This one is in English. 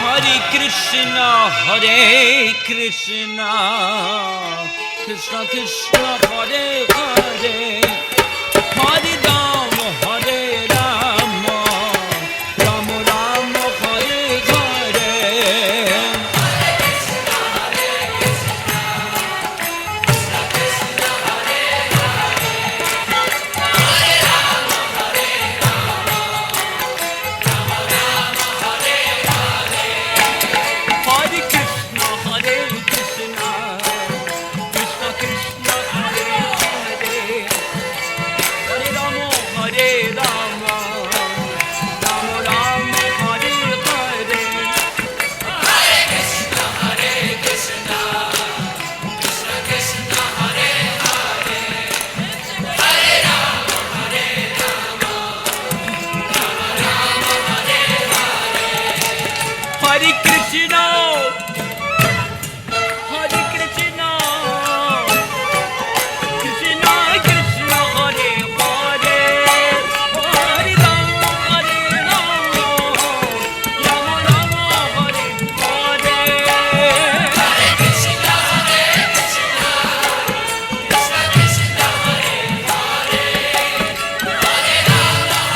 Hare Krishna, Krishna Krishna, Hare Hare, Hare Rama, Hare Rama, Rama Rama, Hare Hare. Hare Krishna, Hare Krishna, Krishna Krishna, Hare Hare, Hare Rama, Hare Rama, Rama Rama, Hare Hare. Hare Krishna,